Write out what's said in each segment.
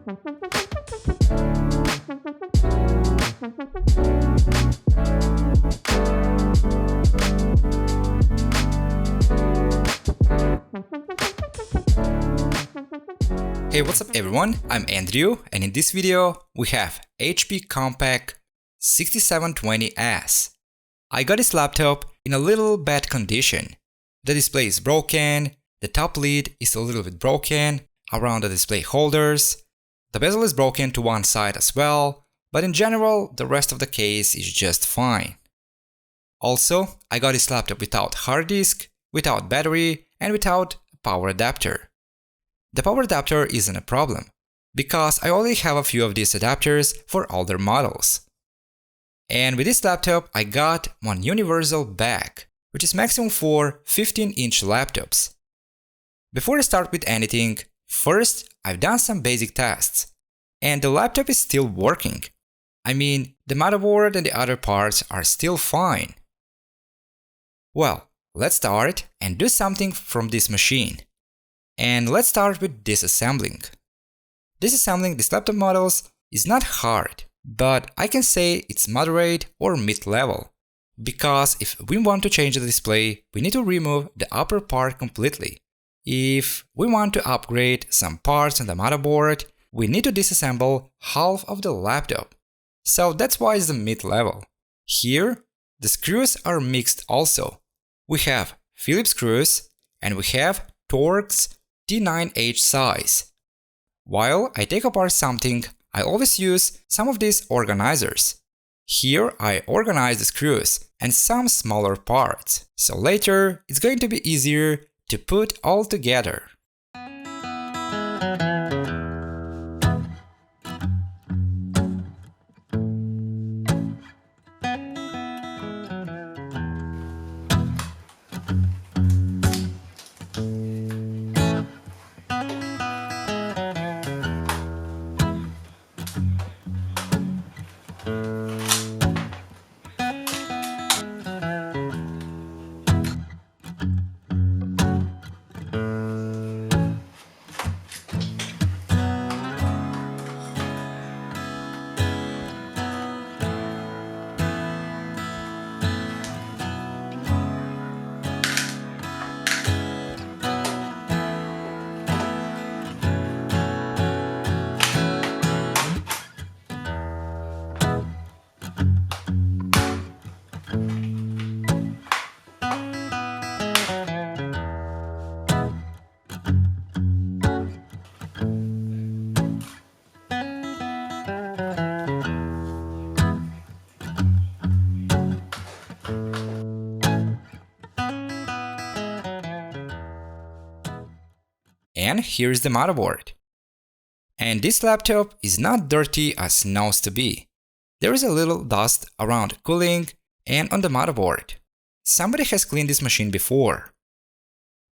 Hey, what's up everyone, I'm Andrew, and in this video we have HP Compaq 6720S. I got this laptop in a little bad condition. The display is broken, the top lid is a little bit broken around the display holders, the bezel is broken to one side as well, but in general the rest of the case is just fine. Also, I got this laptop without hard disk, without battery, and without a power adapter. The power adapter isn't a problem, because I already have a few of these adapters for older models. And with this laptop I got one universal back, which is maximum for 15-inch laptops. Before I start with anything, first I've done some basic tests, and the laptop is still working. I mean, the motherboard and the other parts are still fine. Well, let's start and do something from this machine. And let's start with disassembling. Disassembling these laptop models is not hard, but I can say it's moderate or mid-level. Because if we want to change the display, we need to remove the upper part completely. If we want to upgrade some parts on the motherboard, we need to disassemble half of the laptop. So that's why it's the mid-level. Here, the screws are mixed also. We have Phillips screws and we have Torx T9H size. While I take apart something, I always use some of these organizers. Here I organize the screws and some smaller parts, so later it's going to be easier to put all together. And here's the motherboard. And this laptop is not dirty as it knows to be. There is a little dust around cooling and on the motherboard. Somebody has cleaned this machine before.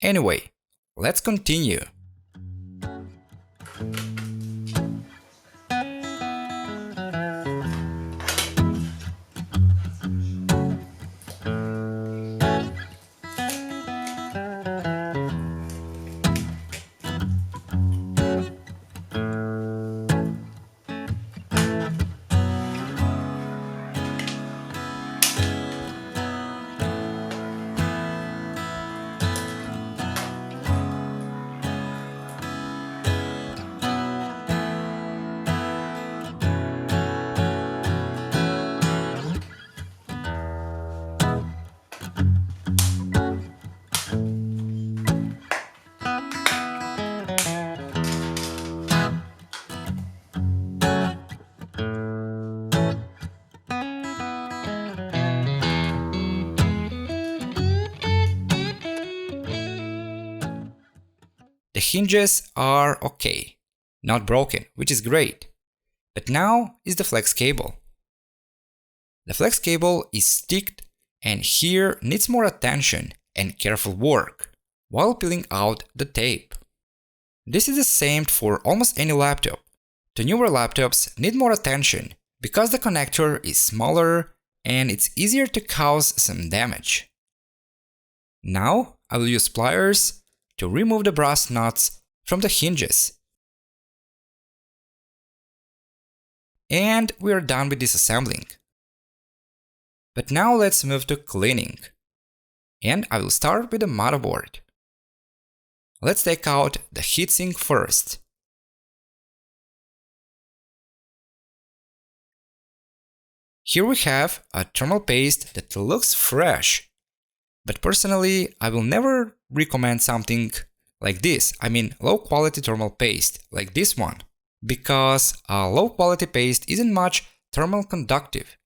Anyway, let's continue. The hinges are okay, not broken, which is great. But now is the flex cable. The flex cable is sticked and here needs more attention and careful work while peeling out the tape. This is the same for almost any laptop. The newer laptops need more attention because the connector is smaller and it's easier to cause some damage. Now I will use pliers to remove the brass nuts from the hinges. And we are done with disassembling. But now let's move to cleaning. And I will start with the motherboard. Let's take out the heatsink first. Here we have a thermal paste that looks fresh. But personally, I will never recommend something like this, low quality thermal paste, like this one, because a low quality paste isn't much thermal conductive.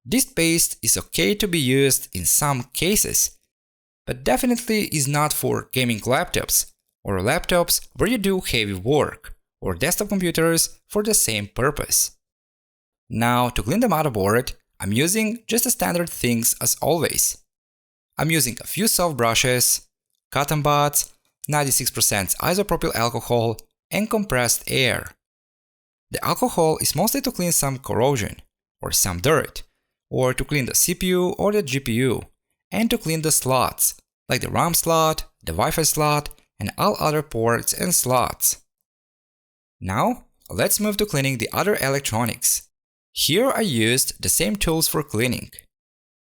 This paste is okay to be used in some cases, but definitely is not for gaming laptops, or laptops where you do heavy work, or desktop computers for the same purpose. Now, to clean the motherboard, I'm using just the standard things as always. I'm using a few soft brushes, cotton buds, 96% isopropyl alcohol, and compressed air. The alcohol is mostly to clean some corrosion, or some dirt, or to clean the CPU or the GPU, and to clean the slots, like the RAM slot, the Wi-Fi slot, and all other ports and slots. Now, let's move to cleaning the other electronics. Here I used the same tools for cleaning.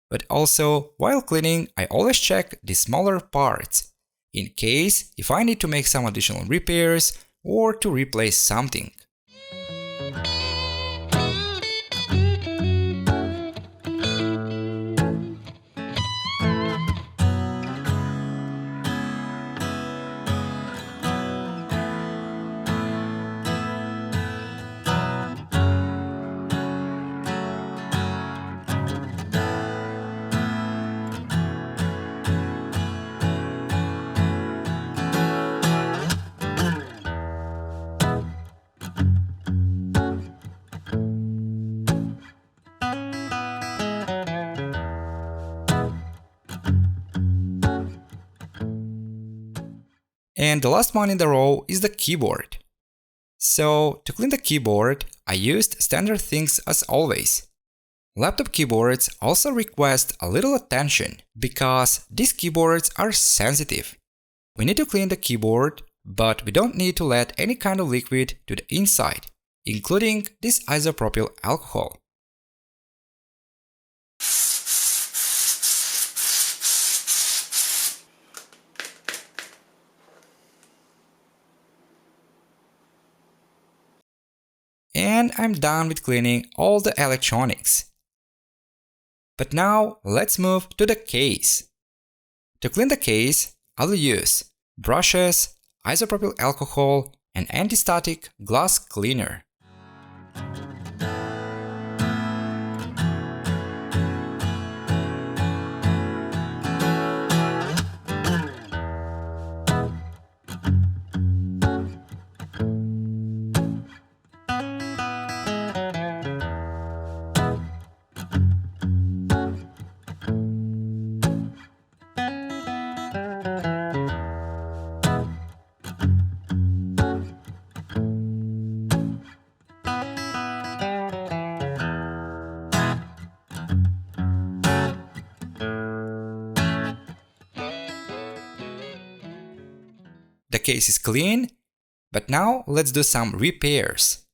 But also, while cleaning, I always check the smaller parts, in case if I need to make some additional repairs or to replace something. And the last one in the row is the keyboard. So, to clean the keyboard, I used standard things as always. Laptop keyboards also request a little attention because these keyboards are sensitive. We need to clean the keyboard, but we don't need to let any kind of liquid to the inside, including this isopropyl alcohol. And I'm done with cleaning all the electronics. But now let's move to the case. To clean the case, I'll use brushes, isopropyl alcohol, and anti-static glass cleaner. The case is clean, but now let's do some repairs.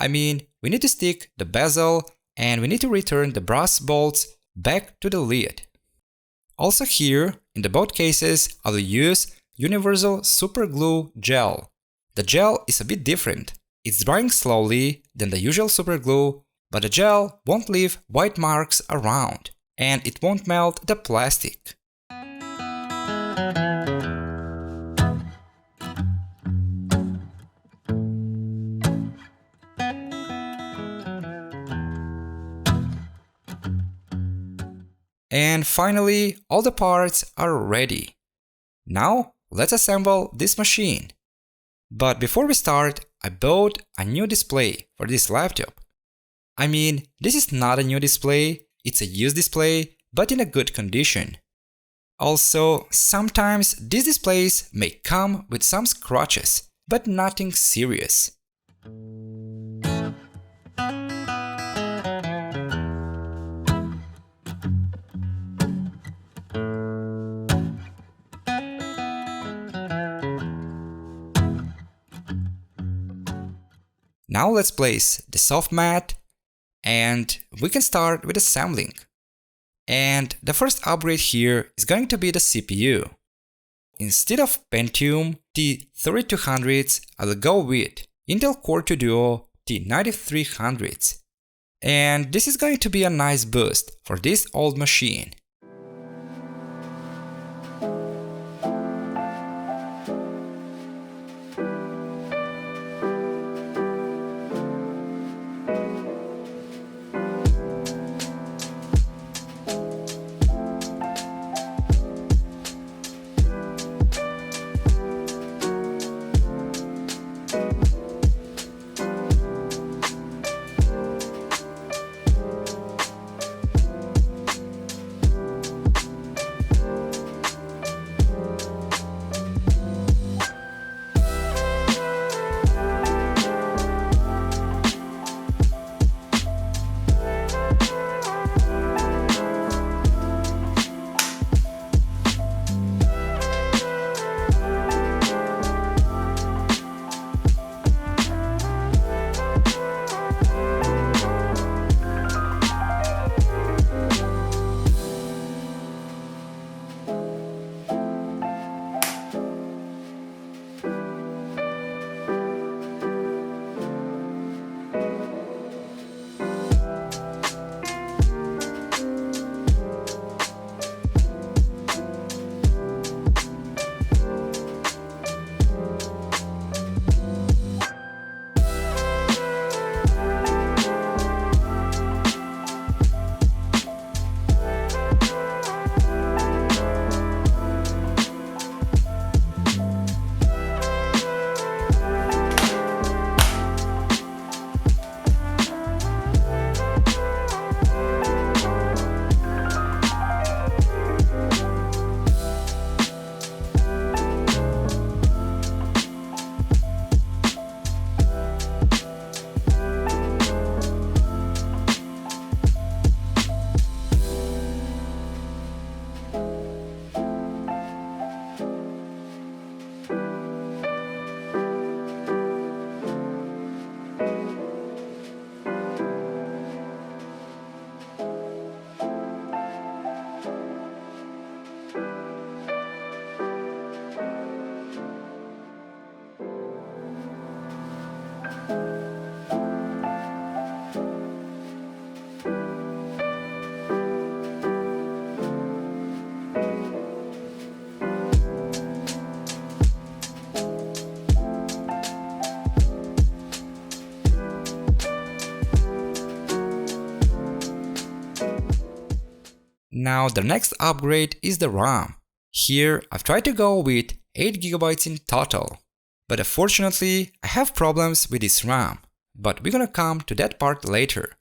We need to stick the bezel and we need to return the brass bolts back to the lid. Also here, in the both cases, I will use Universal Super Glue Gel. The gel is a bit different. It's drying slowly than the usual super glue, but the gel won't leave white marks around, and it won't melt the plastic. And finally, all the parts are ready. Now, let's assemble this machine. But before we start, I bought a new display for this laptop. This is not a new display, it's a used display, but in a good condition. Also, sometimes these displays may come with some scratches, but nothing serious. Now let's place the soft mat and we can start with assembling. And the first upgrade here is going to be the CPU. Instead of Pentium T3200s, I will go with Intel Core 2 Duo T9300s. And this is going to be a nice boost for this old machine. Now the next upgrade is the RAM. Here I've tried to go with 8GB in total, but unfortunately I have problems with this RAM, but we're gonna come to that part later.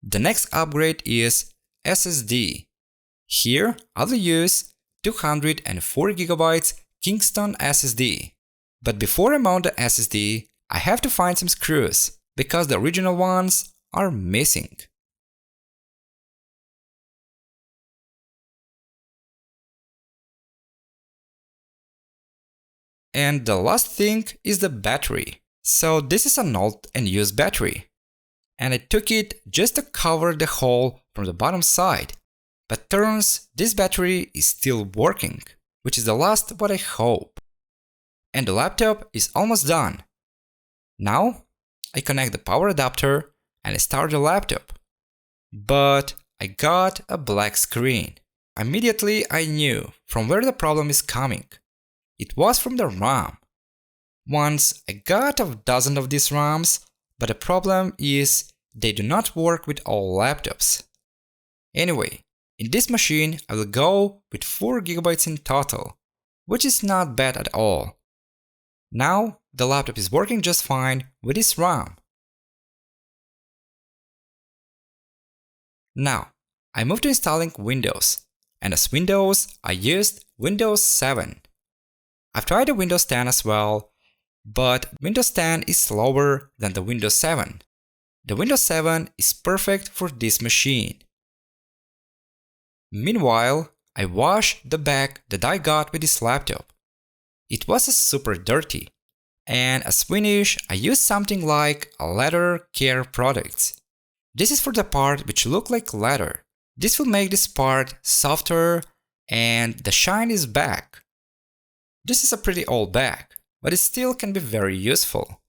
The next upgrade is SSD. Here I'll use 204GB Kingston SSD. But before I mount the SSD, I have to find some screws, because the original ones are missing. And the last thing is the battery. So this is an old and used battery. And I took it just to cover the hole from the bottom side. But turns this battery is still working, which is the last what I hope. And the laptop is almost done. Now I connect the power adapter and I start the laptop. But I got a black screen. Immediately I knew from where the problem is coming. It was from the RAM. Once I got a dozen of these RAMs, but the problem is they do not work with all laptops. Anyway, in this machine I will go with 4GB in total, which is not bad at all. Now the laptop is working just fine with this RAM. Now I moved to installing Windows, and as Windows I used Windows 7. I've tried the Windows 10 as well, but Windows 10 is slower than the Windows 7. The Windows 7 is perfect for this machine. Meanwhile, I washed the bag that I got with this laptop. It was super dirty, and as finish I used something like a leather care products. This is for the part which look like leather. This will make this part softer and the shine is back. This is a pretty old bag, but it still can be very useful.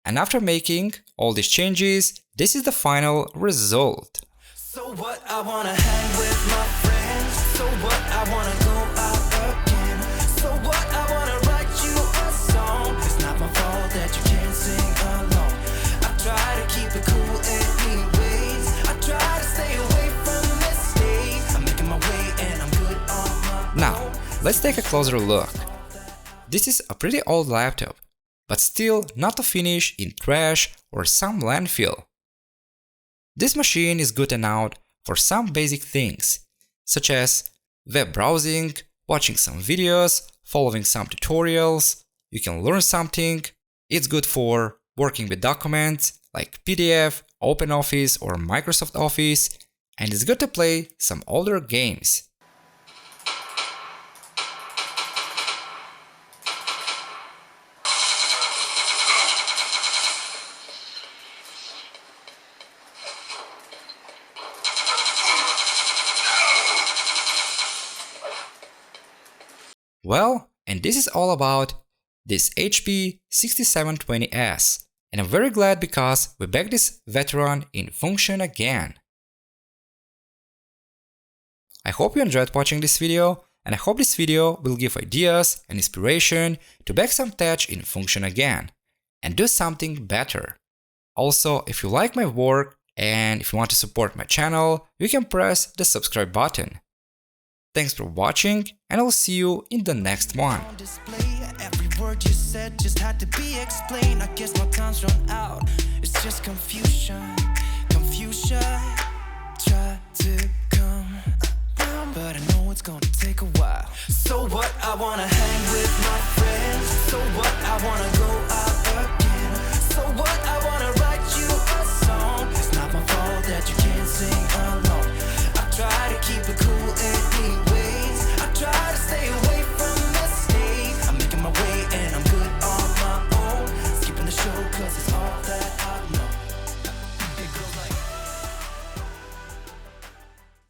And after making all these changes, this is the final result. So what, I wanna hang with my friends. So what, I wanna go out again. So what, I wanna write you a song. It's not my fault that you can't sing along. I try to keep it cool anyways. I try to stay away from mistakes. I'm making my way and I'm good on my own. Now, let's take a closer look. This is a pretty old laptop, but still not a finish in trash or some landfill. This machine is good enough for some basic things, such as web browsing, watching some videos, following some tutorials, you can learn something. It's good for working with documents like PDF, OpenOffice or Microsoft Office, and it's good to play some older games. Well, and this is all about this HP 6720S, and I'm very glad because we back this veteran in function again. I hope you enjoyed watching this video, and I hope this video will give ideas and inspiration to back some tech in function again, and do something better. Also, if you like my work, and if you want to support my channel, you can press the subscribe button. Thanks for watching, and I'll see you in the next one. Every word you said just had to be explained. I guess my time's run out. It's just confusion. Try to come around, but I know it's gonna take a while. So what, I wanna hang with my friends. So what, I wanna go